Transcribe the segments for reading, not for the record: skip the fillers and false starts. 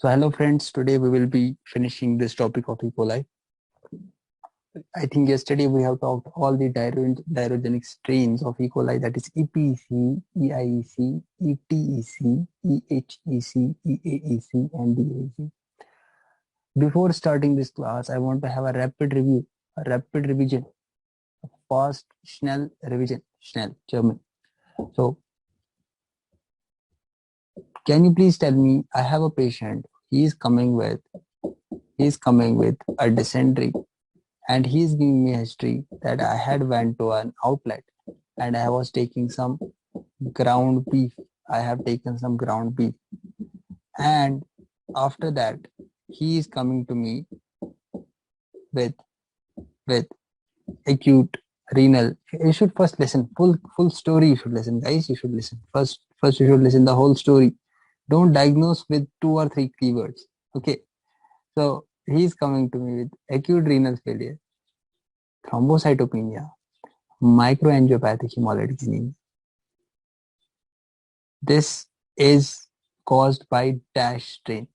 So hello friends, today we will be finishing this topic of E. coli. I think yesterday we have talked all the dirogenic strains of E. coli, that is EPEC, EIEC, ETEC, EHEC, EAEC and DAEC. Before starting this class, I want to have a rapid review, a rapid revision, a fast, schnell revision, schnell, German. So can you please tell me, I have a patient, he is coming with a dysentery, and he is giving me a history that I had went to an outlet and I was taking some ground beef. I have taken some ground beef, and after that he is coming to me with with acute renal. You should first listen full story. You should listen, guys. You should listen first. You should listen the whole story. Don't diagnose with 2 or 3 keywords. Okay. So he is coming to me with acute renal failure, thrombocytopenia, microangiopathic hemolytic anemia. This is caused by dash strain.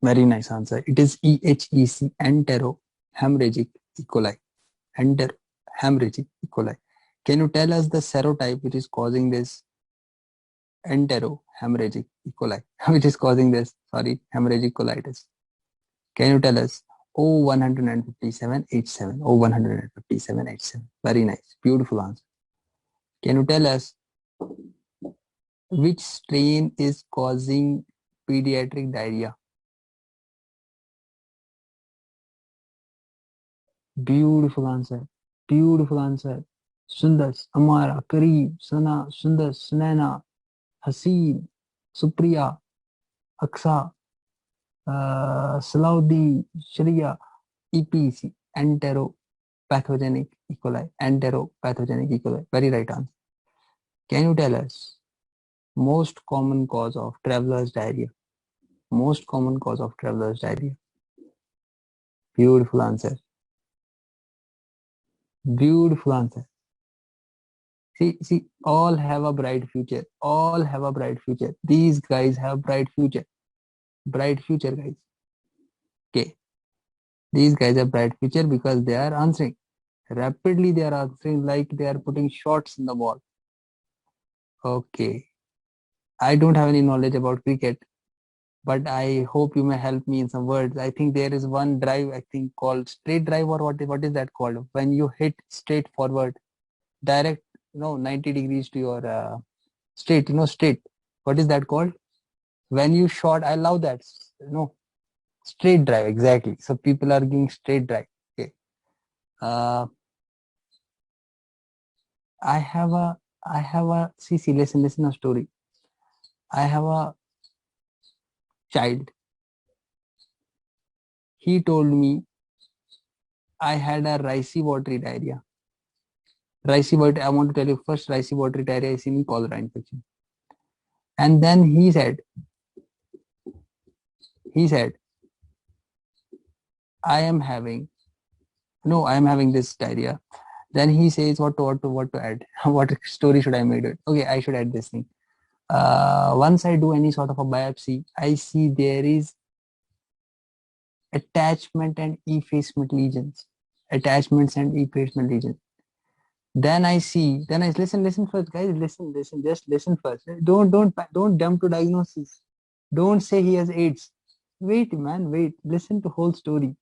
Very nice answer. It is EHEC, enterohemorrhagic E. coli. Enterohemorrhagic E. coli. Can you tell us the serotype which is causing this enterohemorrhagic E. coli, which is causing this, hemorrhagic colitis? Can you tell us? O157H7, O157H7. Very nice. Beautiful answer. Can you tell us which strain is causing pediatric diarrhea? Beautiful answer. Beautiful answer. Sundas, Amara, Kareem, Sana, Sundas, Sunaina, Haseen, Supriya, Aksa, Salaudi, Shriya, EPC, enteropathogenic E. coli. Enteropathogenic E. coli. Very right answer. Can you tell us most common cause of traveler's diarrhea? Most common cause of traveler's diarrhea. Beautiful answer. Beautiful answer. See, all have a bright future. All have a bright future. These guys have bright future. Bright future, guys. Okay. These guys have bright future because they are answering. Rapidly they are answering like they are putting shots in the ball. Okay. I don't have any knowledge about cricket, but I hope you may help me in some words. I think there is one drive, I think called straight drive, or what is that called? When you hit straight forward, direct, 90 degrees to your straight, straight. What is that called? When you shot, I love that. Straight drive, exactly. So people are giving straight drive. Okay. I have a, see, listen a story. I have a child. He told me I had a ricey watery diarrhea. Ricey watery, I want to tell you first, ricey watery diarrhea is in cholera infection. And then he said, I am having this diarrhea. Then he says what to add. What story should I make it? Okay, I should add this thing. Once I do any sort of a biopsy, I see there is attachment and effacement lesions. Attachments and effacement lesions. Then I listen first, guys. Listen. Just listen first. Don't jump to diagnosis. Don't say he has AIDS. Wait, man, wait. Listen to whole story.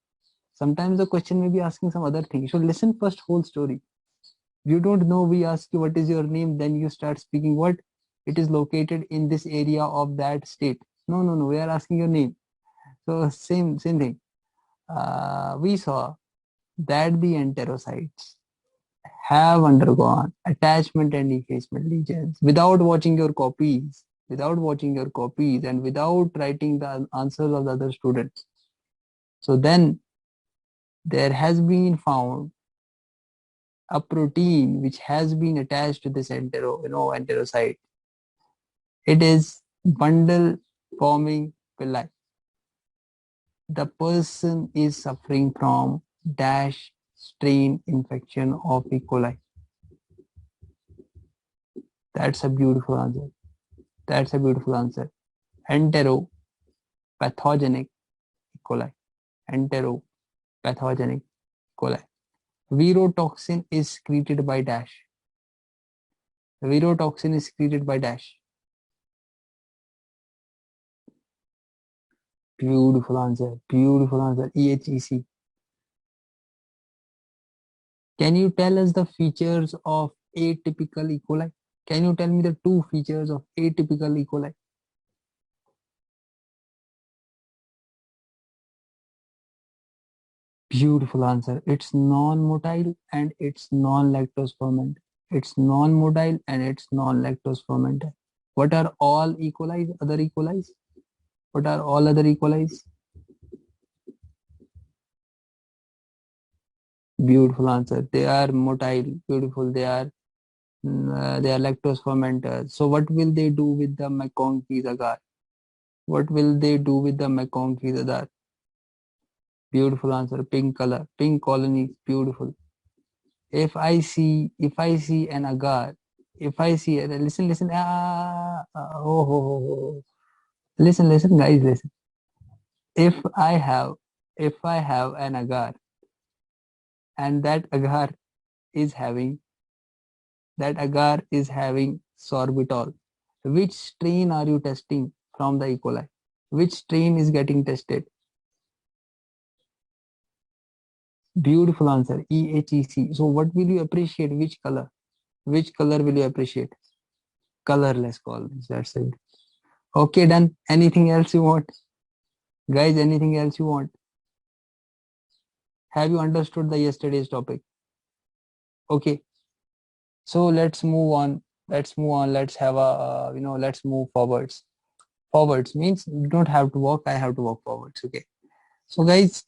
Sometimes the question may be asking some other thing. You should listen first whole story. You don't know, we ask you what is your name, then you start speaking what? It is located in this area of that state. No, we are asking your name. So same thing. We saw that the enterocytes have undergone attachment and effacement lesions without watching your copies, and without writing the answers of the other students. So then there has been found a protein which has been attached to this enterocyte. It is bundle forming villi. The person is suffering from dash strain infection of E. coli. That's a beautiful answer. That's a beautiful answer. Enteropathogenic E. coli. Enteropathogenic E. coli. Virotoxin is secreted by dash. Virotoxin is secreted by dash. Beautiful answer. Beautiful answer. EHEC. Can you tell us the features of atypical E. coli? Can you tell me the two features of atypical E. coli? Beautiful answer. It's non-motile and it's non-lactose ferment. It's non-motile and it's non-lactose fermented. What are all E. coli? Other E. coli? What are all other E. coli? Beautiful answer. They are motile. Beautiful. They are lactose fermenters. So what will they do with the McConkey's agar? What will they do with the McConkey's agar? Beautiful answer. Pink color. Pink colonies. Beautiful. If I see an agar, if I see listen, listen guys, listen. If I have an agar and that agar is having sorbitol, which strain are you testing from the E. coli? Which strain is getting tested? Beautiful answer. EHEC. So what will you appreciate? Which color? Which color will you appreciate? Colorless colors. That's it. Okay, done. Anything else you want? Guys, anything else you want? Have you understood the yesterday's topic? Okay. So let's move on. Let's have a, let's move forwards. Forwards means you don't have to walk. I have to walk forwards. Okay. So guys,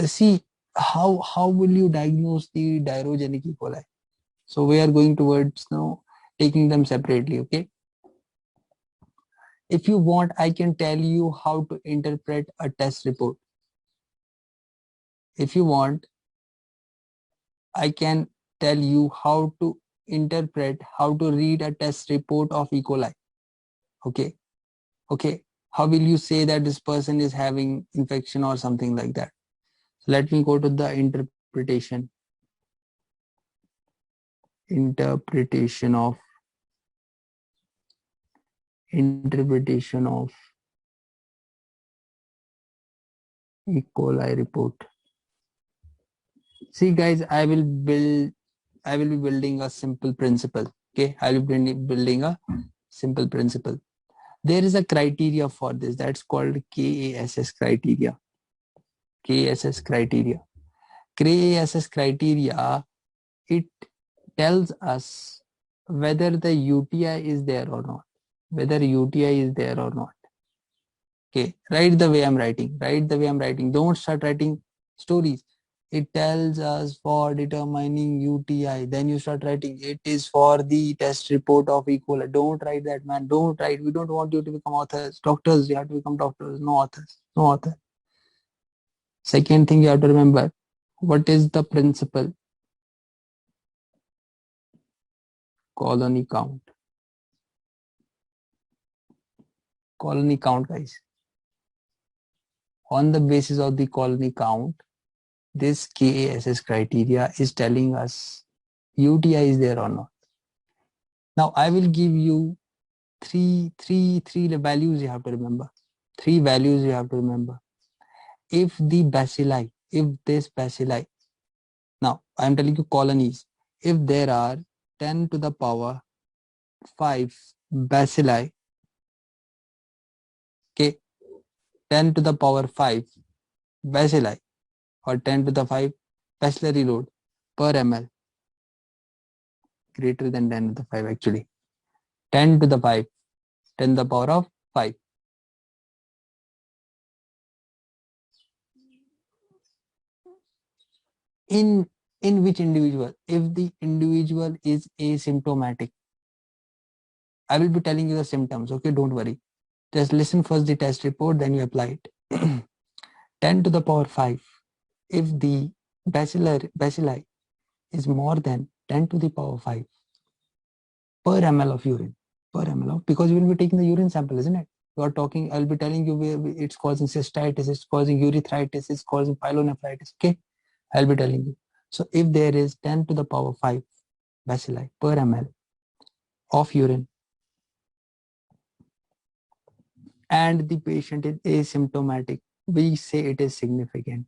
see how will you diagnose the dirogenic E. coli? So we are going towards now taking them separately. Okay. If you want, I can tell you how to interpret a test report. If you want, I can tell you how to interpret, how to read a test report of E. coli. Okay. Okay. How will you say that this person is having infection or something like that? Let me go to the interpretation. Interpretation of E. coli report. See guys, I will be building a simple principle. Okay, I will be building a simple principle. There is a criteria for this that's called KASS criteria. KASS criteria. KASS criteria, it tells us whether the UTI is there or not. Whether UTI is there or not. Okay, write the way I'm writing. Write the way I'm writing. Don't start writing stories. It tells us for determining UTI. Then you start writing. It is for the test report of E. coli. Don't write that, man. Don't write. We don't want you to become authors. Doctors, you have to become doctors. No authors. No author. Second thing you have to remember. What is the principle? Colony count. Colony count, guys. On the basis of the colony count, this KASS criteria is telling us UTI is there or not. Now I will give you three values you have to remember. Three values you have to remember. If the bacilli, if this bacilli, now I am telling you colonies, if there are 10 to the power 5 bacilli, okay, 10 to the power 5 bacilli or 10 to the 5 bacillary load per ml, greater than 10 to the 5 actually, 10 to the 5, 10 to the power of 5. In which individual? If the individual is asymptomatic, I will be telling you the symptoms. Okay, don't worry. Just listen first the test report, then you apply it. 10 to the power 5. If the bacilli is more than 10 to the power 5, per ml of urine, per ml of, because you will be taking the urine sample, isn't it? You are talking, I'll be telling you it's causing cystitis, it's causing urethritis, it's causing pyelonephritis. Okay, I'll be telling you. So if there is 10 to the power 5 bacilli per ml of urine and the patient is asymptomatic, we say it is significant.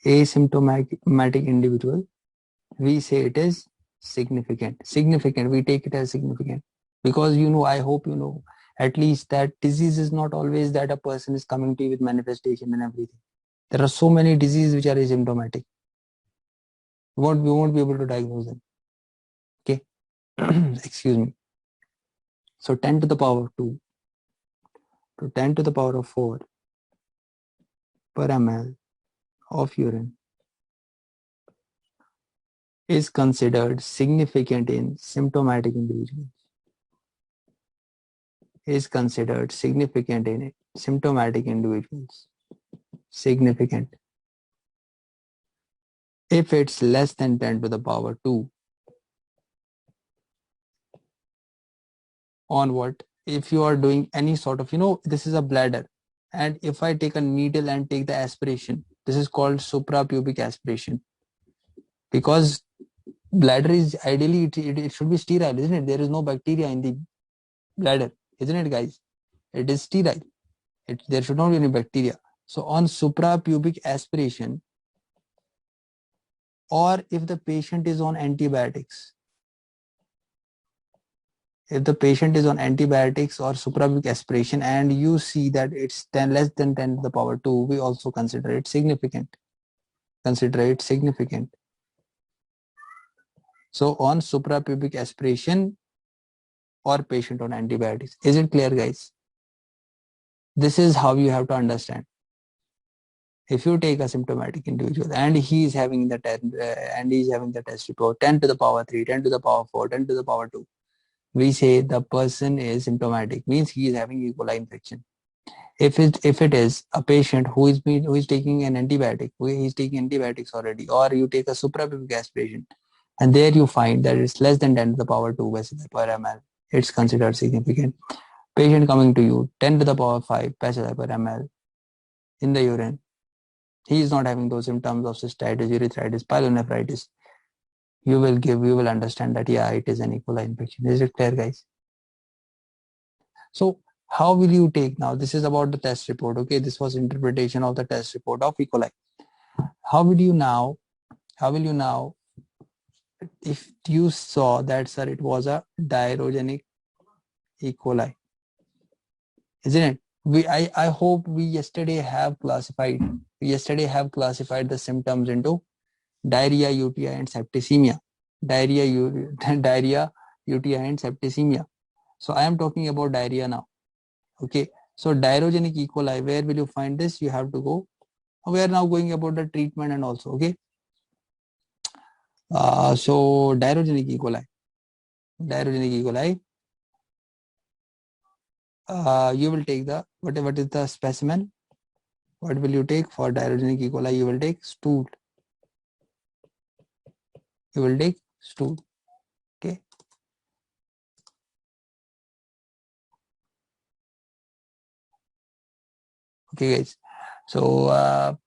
Asymptomatic individual, we say it is significant. Significant, we take it as significant, because I hope at least that disease is not always that a person is coming to you with manifestation and everything. There are so many diseases which are asymptomatic. We won't be able to diagnose them. Okay. Excuse me. So 10 to the power of 2 to 10 to the power of 4 per ml of urine is considered significant in symptomatic individuals. Is considered significant in symptomatic individuals. Significant. If it's less than 10 to the power 2, on what? If you are doing any sort of, this is a bladder, and if I take a needle and take the aspiration, this is called suprapubic aspiration, because bladder is ideally, it should be sterile, isn't it? There is no bacteria in the bladder, isn't it, guys? It is sterile. There should not be any bacteria. So on suprapubic aspiration, or if the patient is on antibiotics, if the patient is on antibiotics or suprapubic aspiration and you see that it's less than 10 to the power 2, we also consider it significant. Consider it significant. So on suprapubic aspiration or patient on antibiotics. Is it clear, guys? This is how you have to understand. If you take a symptomatic individual and he is having the test report 10 to the power 3, 10 to the power 4, 10 to the power 2, we say the person is symptomatic, means he is having E. coli infection. If it is a patient who is taking an antibiotic, who is taking antibiotics already, or you take a suprapubic aspiration, and there you find that it's less than 10 to the power 2 bacilli per ml, it's considered significant. Patient coming to you 10 to the power 5 bacilli per ml in the urine, he is not having those symptoms of cystitis, urethritis, pyelonephritis. You will understand that, yeah, it is an E. coli infection. Is it clear, guys? So how will you take now? This is about the test report. Okay, this was interpretation of the test report of E. coli. How will you now, if you saw that, sir, it was a diarrhogenic E. coli, isn't it? I hope we yesterday have classified the symptoms into diarrhea, UTI, and septicemia. Diarrhea, UTI, and septicemia. So I am talking about diarrhea now. Okay. So diarrhogenic E. coli, where will you find this? You have to go. We are now going about the treatment and also. Okay. So diarrhogenic E. coli. You will take the what is the specimen? What will you take for diarrhogenic E. coli? You will take stool. Okay. Okay, guys. So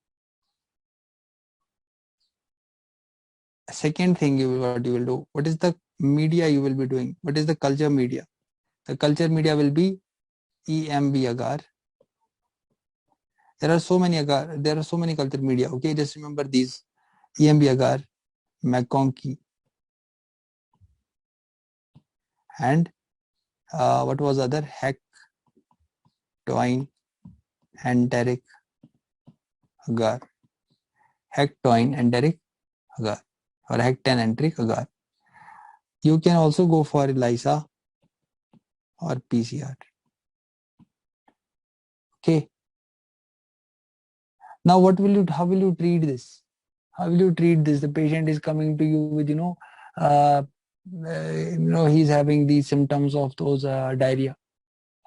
second thing what you will do. What is the media you will be doing? What is the culture media? The culture media will be EMB agar. There are so many culture media. Okay, just remember these: EMB agar, McConkey, and what was other? Heck, Toyne, and Derek agar. Heck, Toyne, and Derek agar, or Heck-10 and Derek agar. You can also go for ELISA or PCR. Okay. Now, how will you treat this? How will you treat this? The patient is coming to you with, he's having these symptoms of those diarrhea.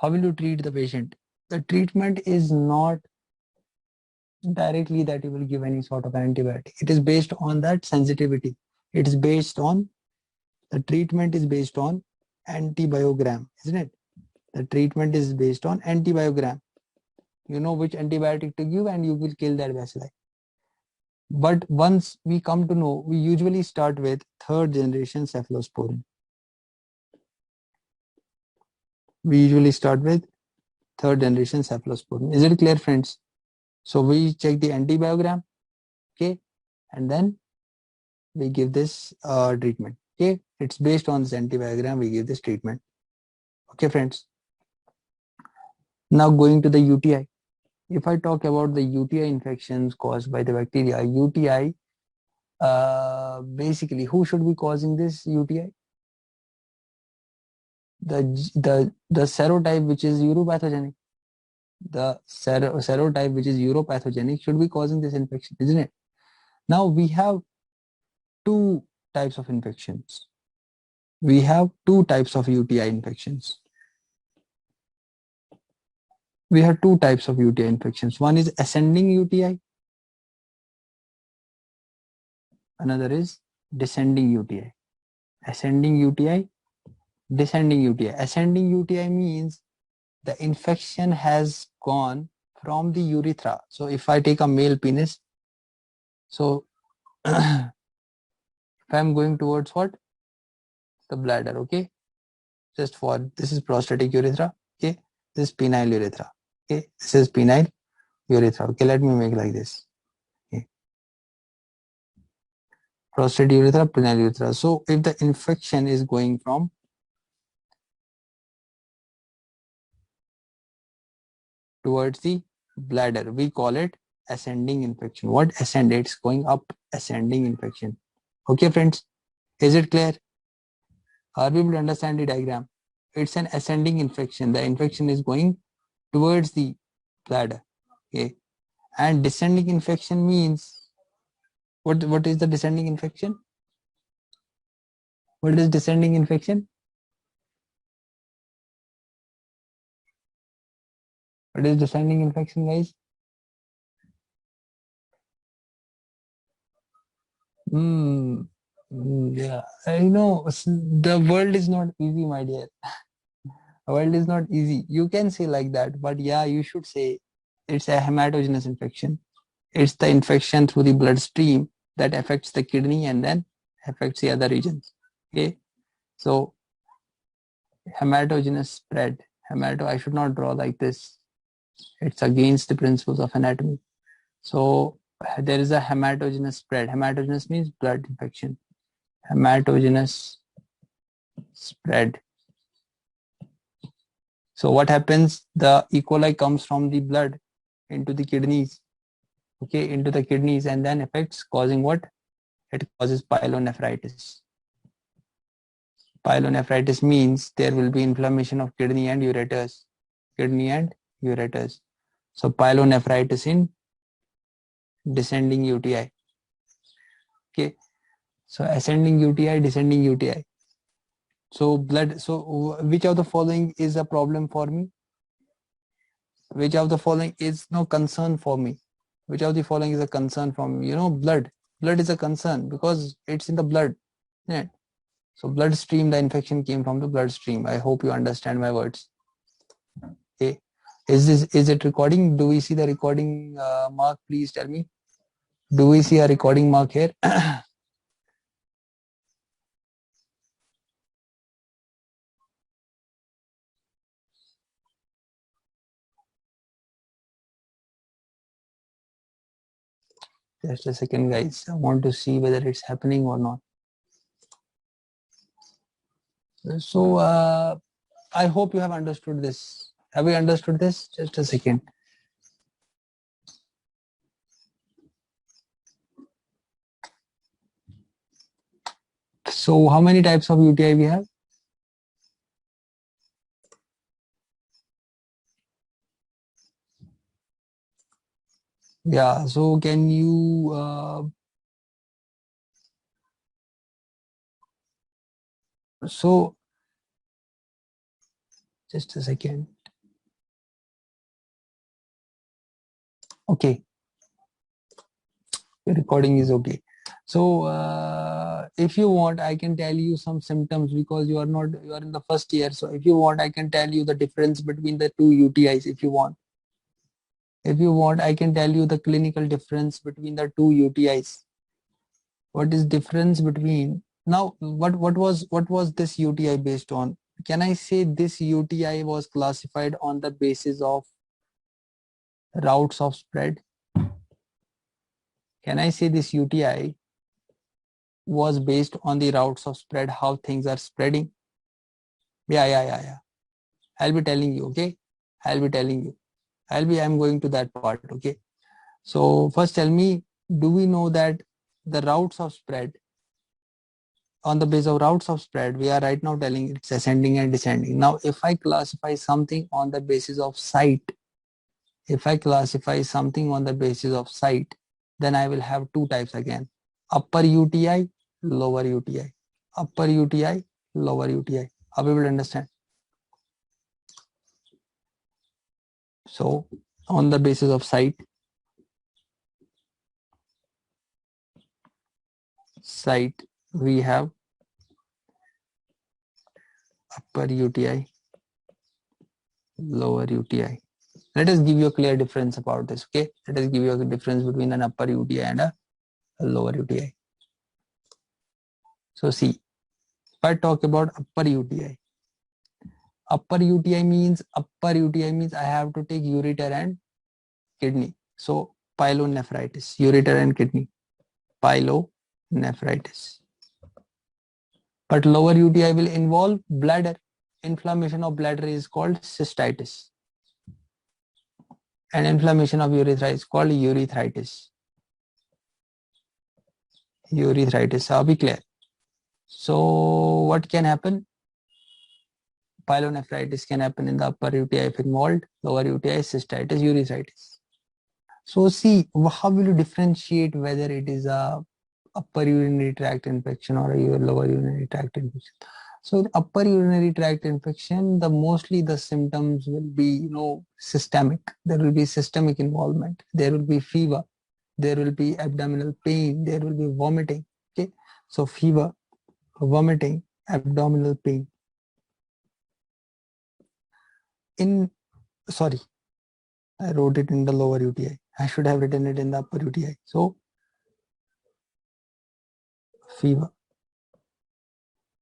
How will you treat the patient? The treatment is not directly that you will give any sort of antibiotic. It is based on that sensitivity. It is based on The treatment is based on antibiogram, isn't it? The treatment is based on antibiogram. You know which antibiotic to give and you will kill that bacilli. But once we come to know, we usually start with third generation cephalosporin. We usually start with third generation cephalosporin. Is it clear, friends? So we check the antibiogram, okay, and then we give this treatment. Okay, it's based on this antibiogram. We give this treatment. Okay, friends. Now going to the UTI. If I talk about the UTI infections caused by the bacteria, UTI, basically, who should be causing this UTI? The serotype which is uropathogenic. The serotype which is uropathogenic should be causing this infection, isn't it? Now we have two types of infections. We have two types of UTI infections. We have two types of UTI infections. One is ascending UTI. Another is descending UTI. Ascending UTI, descending UTI. Ascending UTI means the infection has gone from the urethra. So if I take a male penis, so if I'm going towards what? The bladder, okay? Just for, this is prostatic urethra, okay? This is penile urethra, okay? This is penile urethra, okay? Let me make like this, okay? Prostate urethra, penile urethra. So if the infection is going from towards the bladder, we call it ascending infection. What ascend? It's going up, ascending infection. Okay, friends, is it clear? Are we able to understand the diagram? It's an ascending infection. The infection is going towards the bladder. Okay, and descending infection means what? What is the descending infection? What is descending infection? What is descending infection, guys? Yeah, the world is not easy, my dear. The world is not easy. You can say like that, but yeah, you should say it's a hematogenous infection. It's the infection through the bloodstream that affects the kidney and then affects the other regions. Okay, so hematogenous spread. I should not draw like this. It's against the principles of anatomy. So there is a hematogenous spread. Hematogenous means blood infection. Hematogenous spread. So what happens? The E. coli comes from the blood into the kidneys, okay, into the kidneys, and then affects, causing what? It causes pyelonephritis. Pyelonephritis means there will be inflammation of kidney and ureters. Kidney and ureters. So pyelonephritis in descending UTI. Okay. So ascending UTI, descending UTI. So blood. So which of the following is a problem for me? Which of the following is no concern for me? Which of the following is a concern for me? Blood. Blood is a concern because it's in the blood. Yeah. So bloodstream, the infection came from the bloodstream. I hope you understand my words. Okay. Is it recording? Do we see the recording mark? Please tell me. Do we see a recording mark here? Just a second, guys. I want to see whether it's happening or not. So I hope you have understood this. Have you understood this? Just a second. So how many types of UTI we have? Yeah, so can you so just a second. Okay, the recording is okay. So if you want, I can tell you some symptoms, because you are in the first year. So if you want, I can tell you the difference between the two UTIs. If you want, I can tell you the clinical difference between the two UTIs. What is difference between now? What was this UTI based on? Can I say this UTI was classified on the basis of routes of spread? Can I say this UTI was based on the routes of spread, how things are spreading? Yeah. I'll be telling you, okay? I'll be telling you. I'm going to that part, okay? So first tell me, do we know that the routes of spread, on the basis of routes of spread, we are right now telling it's ascending and descending. Now, if I classify something on the basis of site, then I will have two types again: upper UTI, lower UTI. Upper UTI, lower UTI. Are we able to understand? So on the basis of site, we have upper UTI, lower UTI. Let us give you a clear difference about this, okay? Let us give you a difference between an upper UTI and a lower UTI. So see, if I talk about upper UTI means I have to take ureter and kidney. So pyelonephritis, ureter and kidney, pyelonephritis. But lower UTI will involve bladder. Inflammation of bladder is called cystitis. And inflammation of urethra is called urethritis. Are we clear? So what can happen? Pyelonephritis can happen in the upper UTI if involved, lower UTI, cystitis, urethritis. So see, how will you differentiate whether it is a upper urinary tract infection or a lower urinary tract infection? So in upper urinary tract infection, mostly the symptoms will be, systemic. There will be systemic involvement. There will be fever. There will be abdominal pain. There will be vomiting. Okay. So fever, vomiting, abdominal pain. Sorry, I wrote it in the lower UTI. I should have written it in the upper UTI. So fever,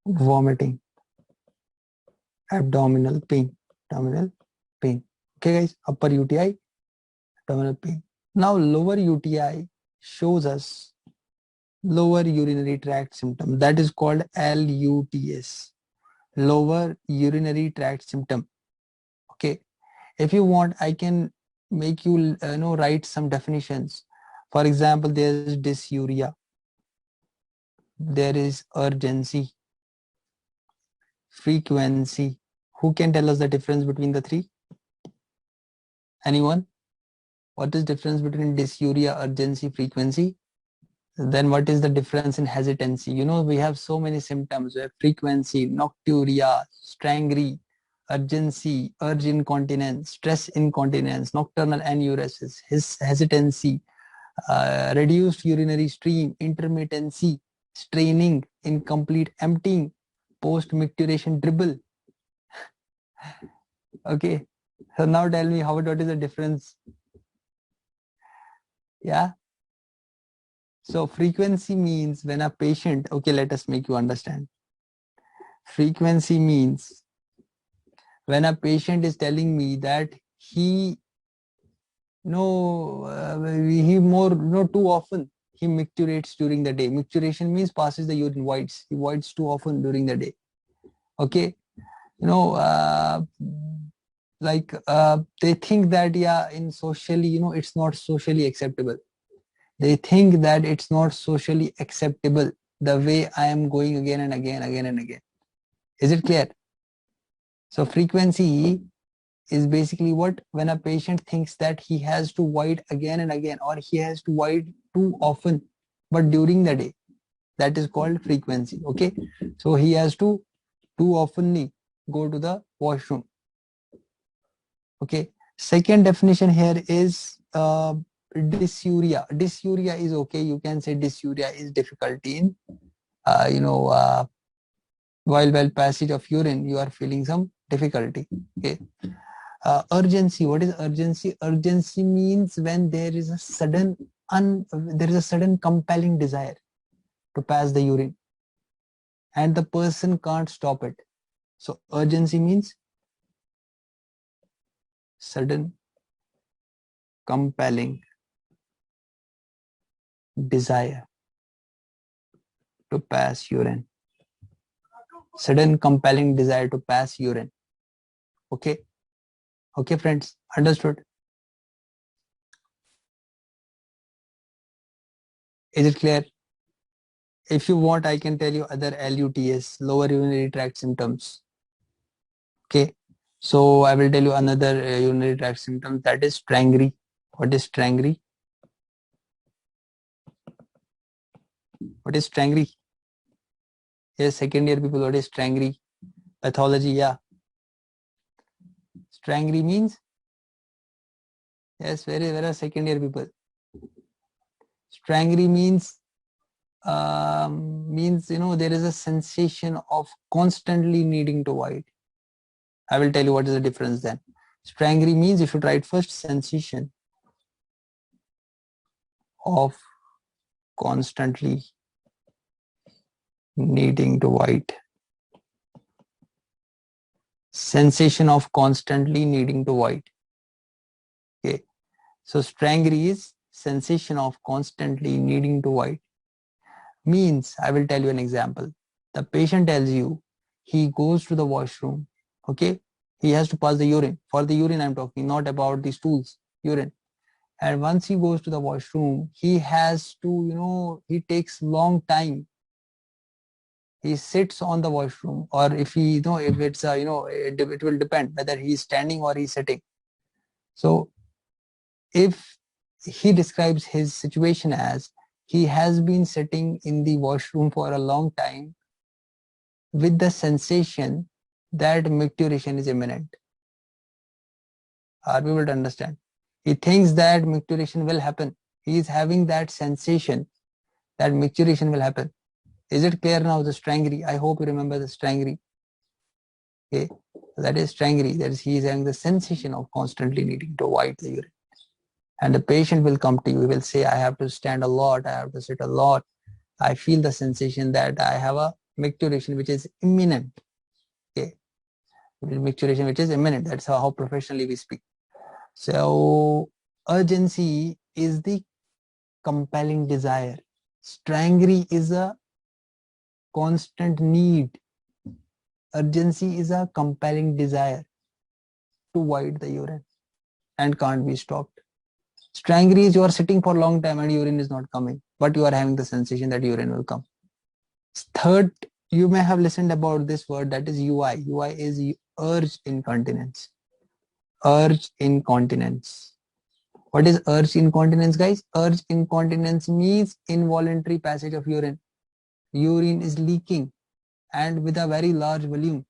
vomiting, abdominal pain. Okay guys, upper UTI, abdominal pain. Now lower UTI shows us lower urinary tract symptom. That is called LUTS, lower urinary tract symptom. Okay, if you want, I can make you write some definitions. For example, there is dysuria, there is urgency, frequency. Who can tell us the difference between the three? Anyone? What is difference between dysuria, urgency, frequency? Then what is the difference in hesitancy? We have so many symptoms. We have frequency, nocturia, strangry, urgency, urge incontinence, stress incontinence, nocturnal enuresis, hesitancy, reduced urinary stream, intermittency, straining, incomplete emptying, post-micturition dribble. Okay, so now tell me what is the difference? Yeah. So frequency means when a patient, okay, let us make you understand. Frequency means when a patient is telling me that he too often he micturates during the day. Micturation means passes the urine, voids. He voids too often during the day. Okay, they think that in socially, it's not socially acceptable. They think that it's not socially acceptable the way I am going again and again. Is it clear? So frequency is basically when a patient thinks that he has to void again and again, or he has to void too often, but during the day. That is called frequency. Okay, so he has to too oftenly go to the washroom. Okay, second definition here is dysuria. Dysuria is okay. You can say dysuria is difficulty in, while passage of urine, you are feeling some difficulty. Okay. Urgency. What is urgency? Urgency means when there is a sudden compelling desire to pass the urine, and the person can't stop it. So urgency means sudden compelling desire to pass urine. Sudden compelling desire to pass urine. Okay. Okay, friends. Understood? Is it clear? If you want, I can tell you other LUTS, lower urinary tract symptoms. Okay. So I will tell you another urinary tract symptom, that is strangry. What is strangry? What is strangry? Yes, second year people, what is strangry? Pathology, yeah. Strangry means? Yes, where are second year people? Strangry means, there is a sensation of constantly needing to void. I will tell you what is the difference then. Strangry means, you should write first, sensation of constantly needing to void. Sensation of constantly needing to void. Okay. So strangry is sensation of constantly needing to void. Means, I will tell you an example. The patient tells you he goes to the washroom. Okay. He has to pass the urine. For the urine I'm talking, not about the stools, urine. And once he goes to the washroom, he has to, he takes long time. He sits on the washroom, or if he, if it's, it will depend whether he is standing or he's sitting. So if he describes his situation as he has been sitting in the washroom for a long time with the sensation that micturition is imminent. Are we able to understand? He thinks that micturition will happen. He is having that sensation that micturition will happen. Is it clear now, the strangry? I hope you remember the strangry. Okay, that is strangry. That is, he is having the sensation of constantly needing to avoid the urine. And the patient will come to you, he will say, I have to stand a lot, I have to sit a lot. I feel the sensation that I have a micturition which is imminent. Okay, micturition which is imminent. That's how professionally we speak. So urgency is the compelling desire. Strangry is a constant need. Urgency is a compelling desire to void the urine and can't be stopped. Strangry is you are sitting for a long time and urine is not coming, but you are having the sensation that urine will come. Third, you may have listened about this word, that is UI. UI is urge incontinence. Urge incontinence. What is urge incontinence, guys? Urge incontinence means involuntary passage of urine. Urine is leaking and with a very large volume.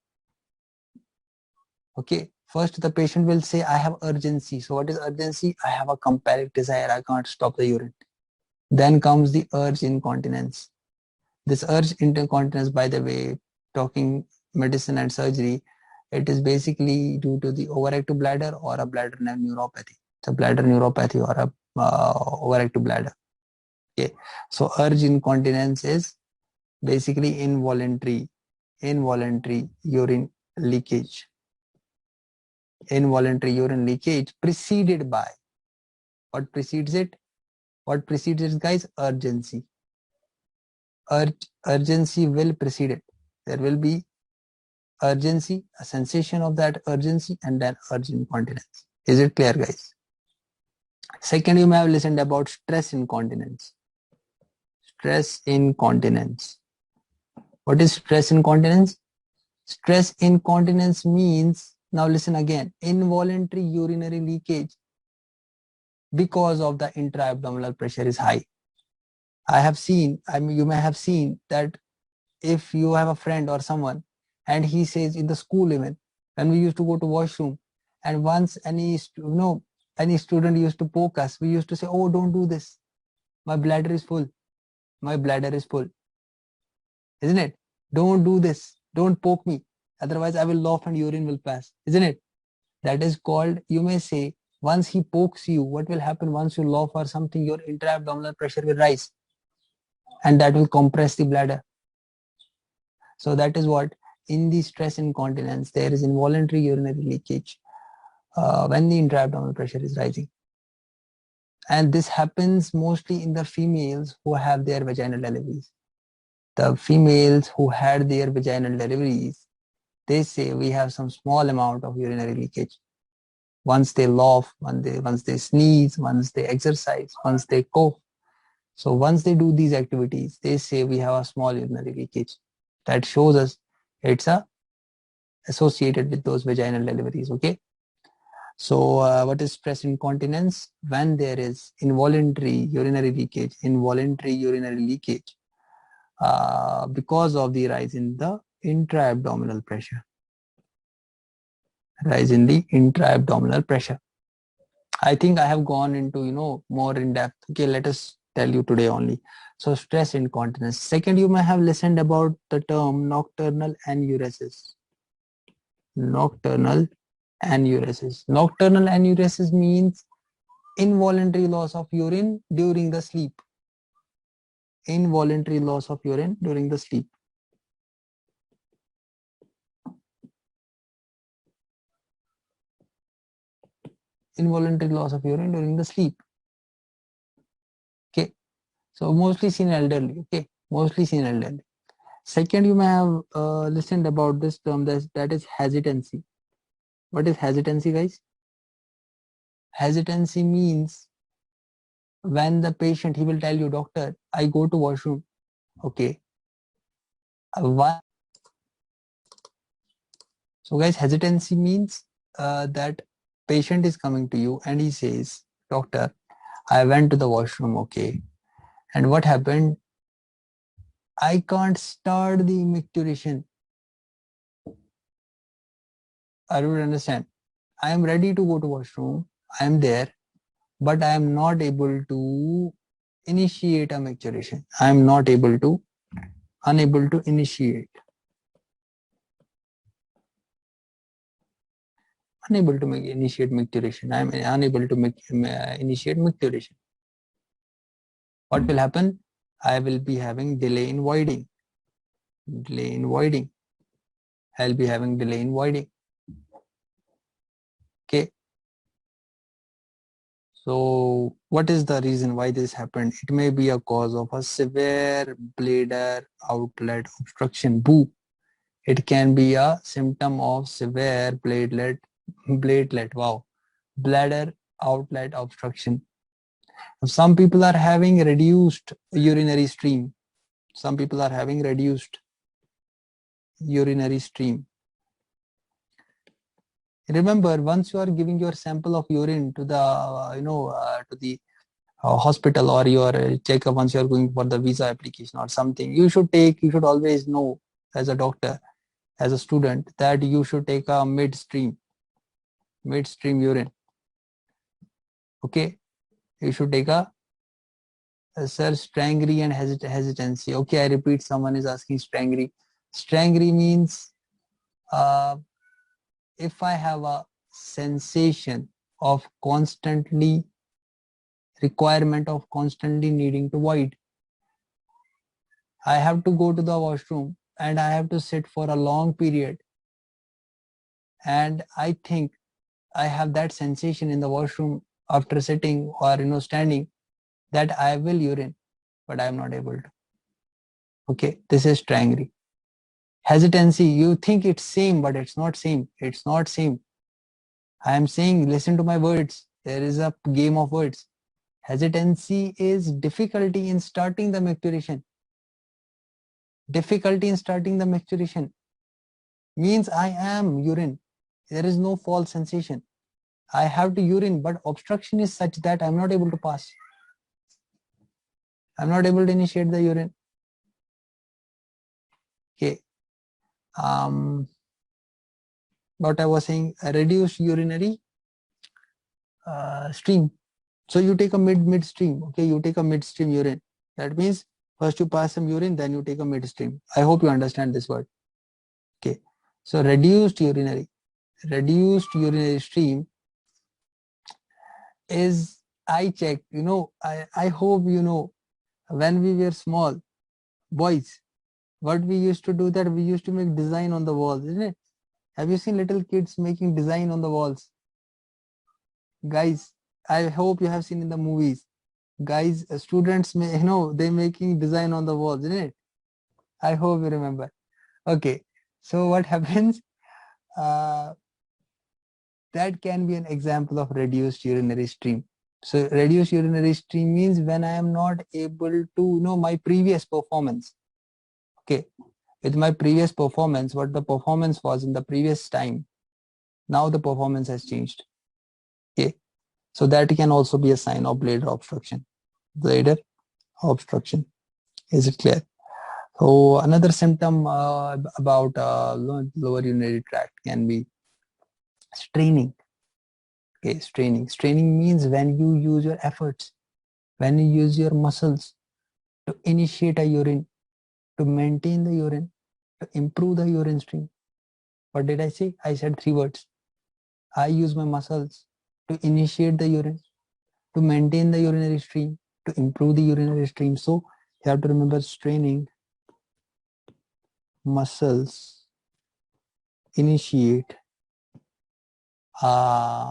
Okay, first the patient will say, I have urgency. So what is urgency? I have a compelling desire, I can't stop the urine. Then comes the urge incontinence. This urge incontinence, by the way, talking medicine and surgery, it is basically due to the overactive bladder or a bladder neuropathy. It's a bladder neuropathy or a overactive bladder. Okay, so urge incontinence is basically involuntary urine leakage. Involuntary urine leakage preceded by, what precedes it? What precedes it, guys? Urgency. Urgency will precede it. There will be urgency, a sensation of that urgency, and then urge incontinence. Is it clear, guys? Second, you may have listened about stress incontinence. Stress incontinence. What is stress incontinence? Stress incontinence means, now listen again, involuntary urinary leakage because of the intra-abdominal pressure is high. You may have seen that if you have a friend or someone and he says, in the school even, when we used to go to washroom, and once any Any student used to poke us, we used to say, oh, don't do this. My bladder is full. My bladder is full. Isn't it? Don't do this. Don't poke me. Otherwise, I will laugh and urine will pass. Isn't it? That is called, you may say, once he pokes you, what will happen once you laugh or something, your intra-abdominal pressure will rise and that will compress the bladder. So that is what, in the stress incontinence, there is involuntary urinary leakage when the intra-abdominal pressure is rising. And this happens mostly in the females who have their vaginal deliveries. The females who had their vaginal deliveries, they say we have some small amount of urinary leakage. Once they laugh, once they sneeze, once they exercise, once they cough. So once they do these activities, they say we have a small urinary leakage. That shows us it's associated with those vaginal deliveries, okay? So what is stress incontinence? When there is involuntary urinary leakage because of the rise in the intra-abdominal pressure. Rise in the intra-abdominal pressure. I think I have gone into, more in depth. Okay, let us tell you today only. So stress incontinence. Second, you may have listened about the term nocturnal enuresis. Nocturnal enuresis. Nocturnal enuresis means involuntary loss of urine during the sleep. Involuntary loss of urine during the sleep. Involuntary loss of urine during the sleep. Okay, so mostly seen elderly. Okay, mostly seen elderly. Second, you may have listened about this term that is hesitancy. What is hesitancy, guys? Hesitancy means when the patient, he will tell you, doctor, I go to washroom. Okay. Why? So guys, hesitancy means that patient is coming to you and he says, doctor, I went to the washroom. Okay. And what happened? I can't start the micturition. I don't understand. I am ready to go to washroom. I am there, but I am not able to initiate a micturition. I am not unable to initiate. Unable to initiate micturition. I am unable to initiate micturition. What will happen? I will be having delay in voiding. Delay in voiding. I'll be having delay in voiding. Okay. So what is the reason why this happened? It may be a cause of a severe bladder outlet obstruction. Boo. It can be a symptom of severe bladder outlet obstruction. Some people are having reduced urinary stream. Some people are having reduced urinary stream. Remember, once you are giving your sample of urine to the, hospital, or your checkup, once you are going for the visa application or something, you should always know as a doctor, as a student, that you should take a midstream urine. Okay, you should take a sir, strangry and hesitancy. Okay, I repeat, someone is asking strangry. Strangry means if I have a sensation of requirement of constantly needing to void. I have to go to the washroom and I have to sit for a long period. And I think I have that sensation in the washroom after sitting or standing, that I will urine, but I am not able to. Okay, this is strangry. Hesitancy, you think it's same, but it's not same. It's not same. I am saying, listen to my words. There is a game of words. Hesitancy is difficulty in starting the micturition. Difficulty in starting the micturition means I am urine. There is no false sensation. I have to urine, but obstruction is such that I'm not able to pass. I'm not able to initiate the urine. Okay. What I was saying, reduced urinary stream. So you take a midstream. Okay, you take a midstream urine. That means first you pass some urine, then you take a midstream. I hope you understand this word. Okay. So reduced urinary stream is, I checked, I hope when we were small boys, what we used to do, that we used to make design on the walls, isn't it? Have you seen little kids making design on the walls? Guys, I hope you have seen in the movies. Guys, students may, they making design on the walls, isn't it? I hope you remember. Okay. So what happens? Uh, that can be an example of reduced urinary stream. So reduced urinary stream means when I am not able to know my previous performance. Okay. With my previous performance, what the performance was in the previous time, now the performance has changed. Okay. So that can also be a sign of bladder obstruction. Bladder obstruction. Is it clear? So another symptom about lower urinary tract can be straining. Okay, straining. Straining means when you use your efforts, when you use your muscles to initiate a urine, to maintain the urine, to improve the urine stream. What did I say? I said three words. I use my muscles to initiate the urine, to maintain the urinary stream, to improve the urinary stream. So you have to remember straining, muscles, initiate,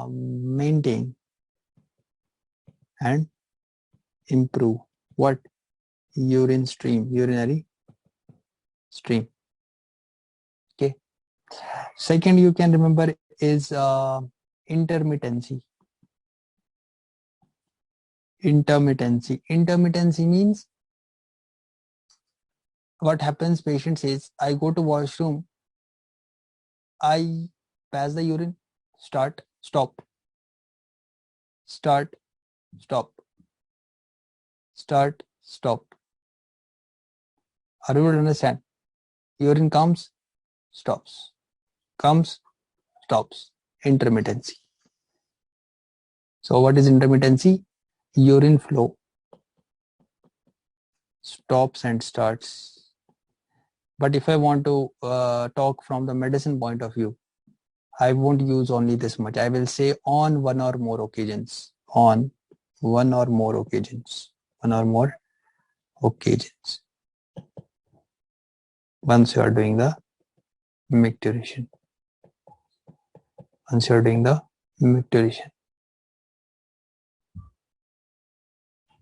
maintain, and improve what? Urine stream, urinary stream. Okay. Second, you can remember is intermittency. Intermittency means what happens, patient says, I go to washroom, I pass the urine, start, stop, start, stop, start, stop. Are you able to understand? Urine comes, stops, comes, stops. Intermittency. So what is intermittency? Urine flow stops and starts. But if I want to talk from the medicine point of view, I won't use only this much. I will say on one or more occasions. On one or more occasions. One or more occasions. Once you are doing the micturition. Once you are doing the micturition.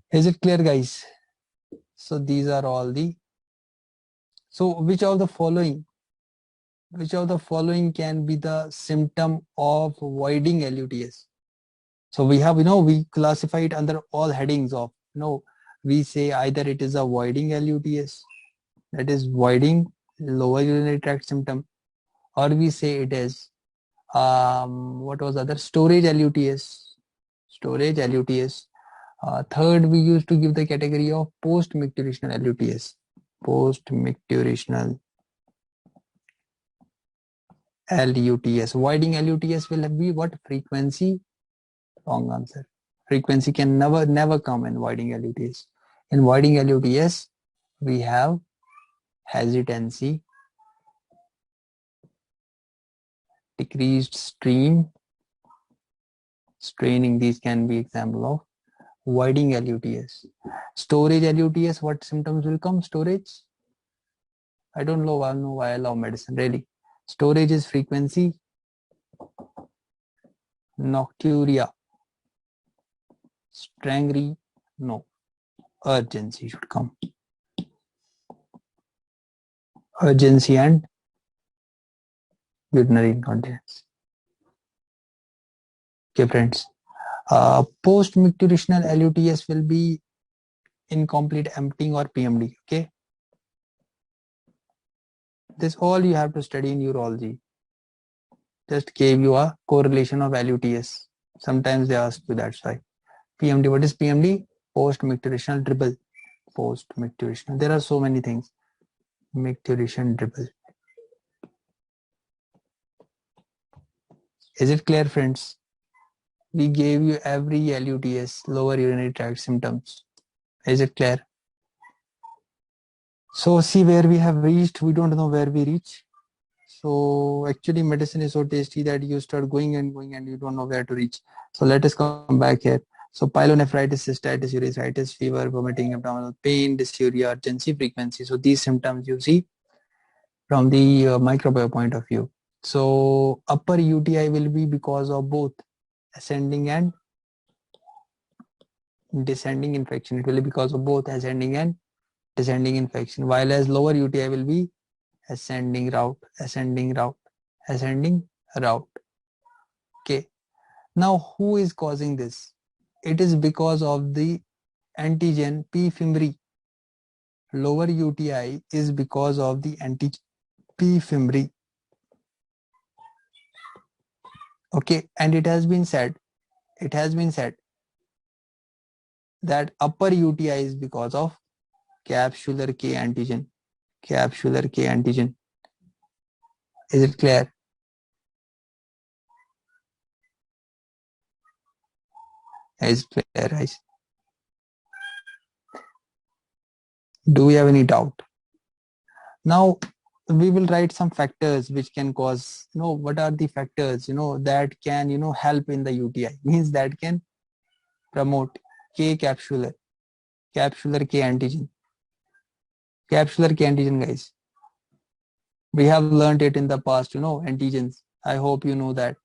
Is it clear, guys? So these are all the. So which of the following can be the symptom of voiding LUTS? So we have, we classify it under all headings of, we say either it is a voiding LUTS, that is voiding lower urinary tract symptom, or we say it is, what was other? Storage LUTS. Storage LUTS. Third, we used to give the category of post-micturational LUTS. Post-micturational LUTS. Voiding LUTS will be what? Frequency? Wrong answer. Frequency can never come in voiding LUTS. In voiding LUTS, we have hesitancy, decreased stream, straining. These can be example of voiding LUTS. Storage LUTS, what symptoms will come? Storage? I don't know why I love medicine, really. Storage is frequency, nocturia, strangry, no. Urgency should come. Urgency and urinary incontinence. Okay, friends. Post-micturational LUTS will be incomplete emptying or PMD. Okay. This all you have to study in urology. Just gave you a correlation of LUTS. Sometimes they ask you, that's why. PMD, what is PMD? Post-micturational dribble. Post-micturational. There are so many things. Micturation dribble. Is it clear, friends? We gave you every LUTS, lower urinary tract symptoms. Is it clear? So see where we have reached. We don't know where we reach. So actually medicine is so tasty that you start going and going and you don't know where to reach. So let us come back here. So pyelonephritis, cystitis, urethritis, fever, vomiting, abdominal pain, dysuria, urgency, frequency. So these symptoms you see from the microbiome point of view. So upper UTI will be because of both ascending and descending infection. It will be because of both ascending and descending infection, while as lower UTI will be ascending route, ascending route, ascending route. Okay. Now, who is causing this? It is because of the antigen P. fimbriae. Lower UTI is because of the antigen P. fimbriae. Okay, and it has been said that upper UTI is because of capsular K antigen. Capsular K antigen. Is it clear? Is it clear, guys? Do we have any doubt? Now we will write some factors which can cause, what are the factors, that can, help in the UTI, means that can promote K capsular K antigen. Capsular K antigen, guys. We have learned it in the past, antigens. I hope you know that.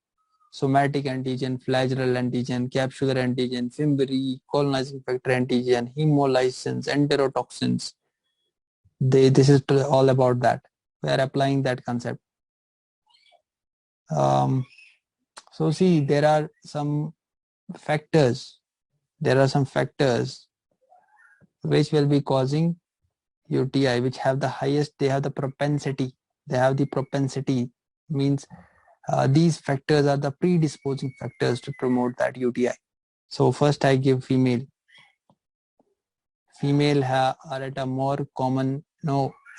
Somatic antigen, flagellal antigen, capsular antigen, fimbriae, colonizing factor antigen, hemolysins, enterotoxins. This is all about that. We are applying that concept. So see, there are some factors which will be causing UTI, which have the highest, they have the propensity, means these factors are the predisposing factors to promote that UTI. So first I give female are at a more common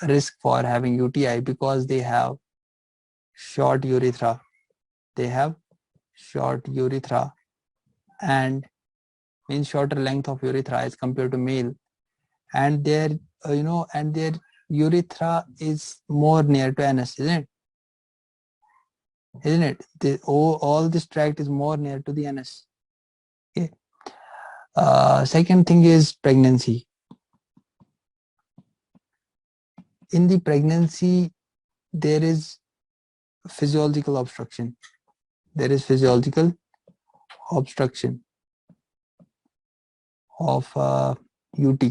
risk for having UTI because they have short urethra. And means shorter length of urethra as compared to male, and their urethra is more near to anus, isn't it? All this tract is more near to the anus. Okay. Second thing is pregnancy. In the pregnancy, there is physiological obstruction. Of UT.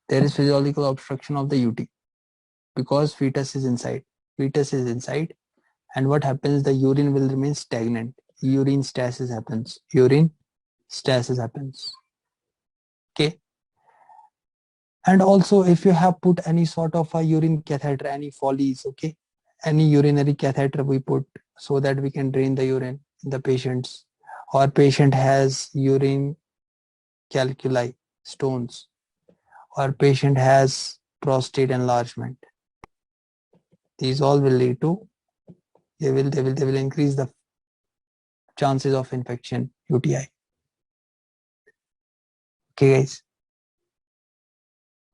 There is physiological obstruction of the UT because fetus is inside. And what happens? The urine will remain stagnant. Urine stasis happens. Okay. And also, if you have put any sort of a urine catheter, any Foley's, okay, any urinary catheter we put so that we can drain the urine in the patients, or patient has urine calculi, stones, or patient has prostate enlargement. These all will lead to, they will increase the chances of infection, UTI. Okay, guys.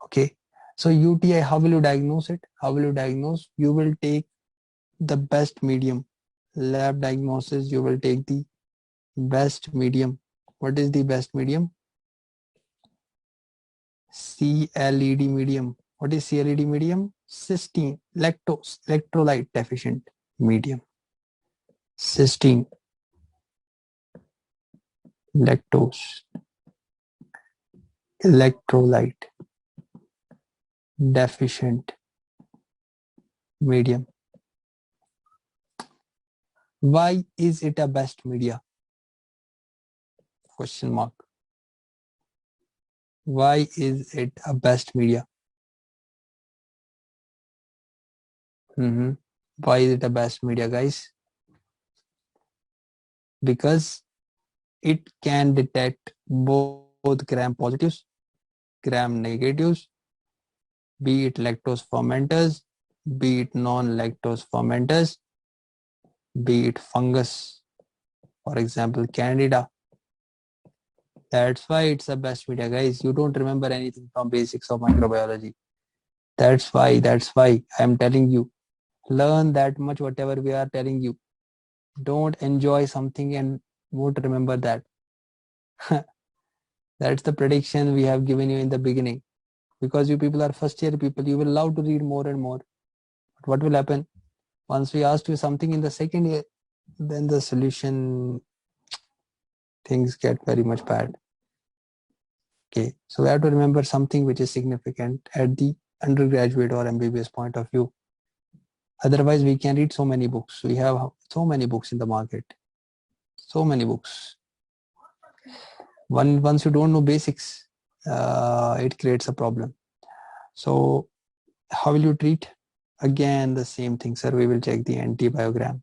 Okay. So UTI, how will you diagnose it? You will take the best medium. Lab diagnosis, you will take the best medium. What is the best medium? CLED medium. What is CLED medium? Cysteine, lactose, electrolyte deficient medium. Cysteine, lactose, electrolyte deficient medium. Why is it a best media? Question mark. Why is it a best media? Why is it a best media, guys? Because it can detect both gram positives, gram negatives, be it lactose fermenters, be it non-lactose fermenters, be it fungus, for example, Candida, That's why it's the best media, guys. You don't remember anything from basics of microbiology. That's why I'm telling you. Learn that much, whatever we are telling you. Don't enjoy something and won't remember that. That's the prediction we have given you in the beginning. Because you people are first year people, you will love to read more and more. But what will happen? Once we ask you something in the second year, then the solution, things get very much bad. Okay, so we have to remember something which is significant at the undergraduate or MBBS point of view. Otherwise, we can read so many books. We have so many books in the market. So many books. Once you don't know basics, it creates a problem. So how will you treat? Again, the same thing, sir. We will check the antibiogram.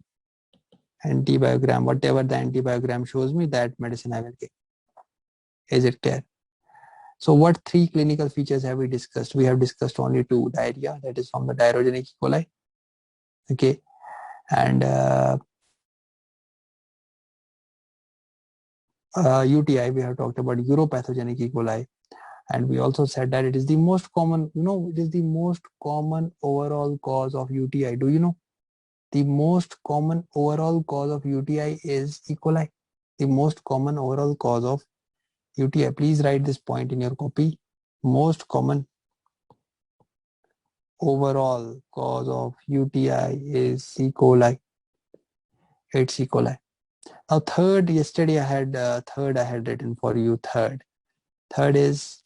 Antibiogram, whatever the antibiogram shows me, that medicine I will take. Is it clear? So what 3 clinical features have we discussed? We have discussed only 2. Diarrhea, that is from the diarrhogenic E. coli. Okay. And UTI, we have talked about uropathogenic E. coli. And we also said that it is the most common, it is the most common overall cause of UTI. Do you know? The most common overall cause of UTI is E. coli. The most common overall cause of UTI. Please write this point in your copy. Most common overall cause of UTI is E. coli. It's E. coli. Now third, yesterday I had written for you third. Third is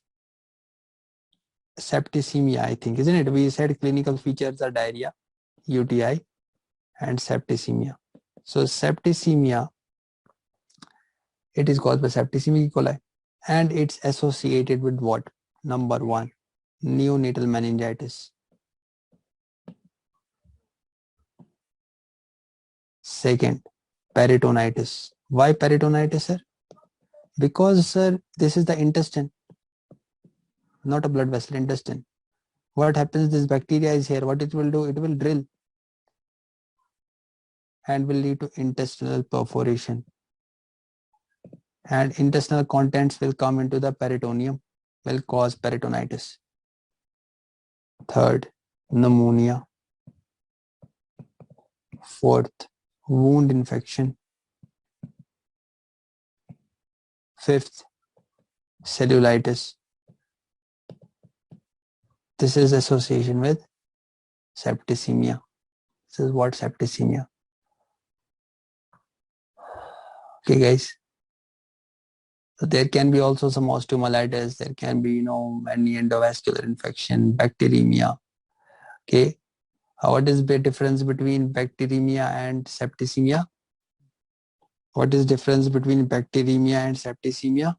septicemia, I think, isn't it? We said clinical features are diarrhea, UTI, and septicemia. So septicemia, it is caused by septicemia E. coli, and it's associated with what? Number 1, neonatal meningitis. Second, peritonitis. Why peritonitis, sir? Because, sir, this is the intestine, not a blood vessel, intestine. What happens? This bacteria is here. What it will do? It will drill and will lead to intestinal perforation. And intestinal contents will come into the peritoneum, will cause peritonitis. Third, pneumonia. Fourth, wound infection. Fifth, cellulitis. This is association with septicemia. This is what septicemia. Okay, guys. So there can be also some osteomyelitis. There can be, any endovascular infection, bacteremia. Okay. What is the difference between bacteremia and septicemia? What is the difference between bacteremia and septicemia?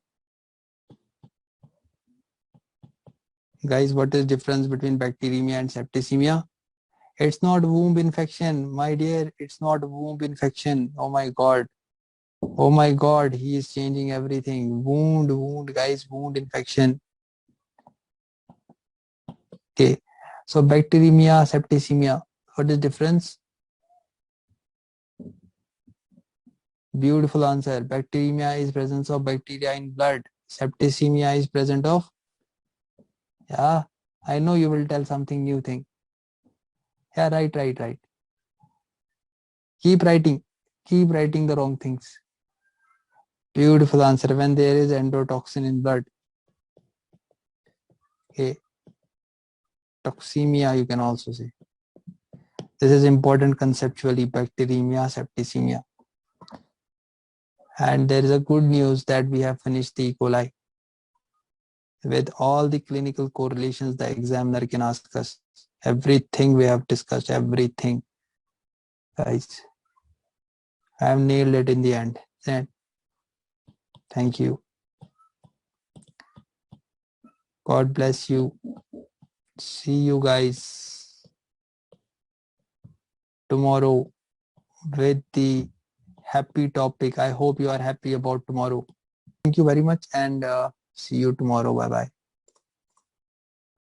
Guys, what is the difference between bacteremia and septicemia? It's not womb infection, my dear. It's not womb infection. Oh my God. Oh my God. He is changing everything. Wound, guys, wound infection. Okay. So bacteremia, septicemia. What is the difference? Beautiful answer. Bacteremia is presence of bacteria in blood. Septicemia is present of. Yeah, I know you will tell something new thing. Yeah, right. Keep writing the wrong things. Beautiful answer. When there is endotoxin in blood. Okay. Toxemia, you can also say. This is important conceptually, bacteremia, septicemia. And there is a good news that we have finished the E. coli. With all the clinical correlations, the examiner can ask us. Everything we have discussed, everything. Guys, I have nailed it in the end. Thank you. God bless you. See you guys tomorrow with the happy topic. I hope you are happy about tomorrow. Thank you very much and see you tomorrow. Bye bye.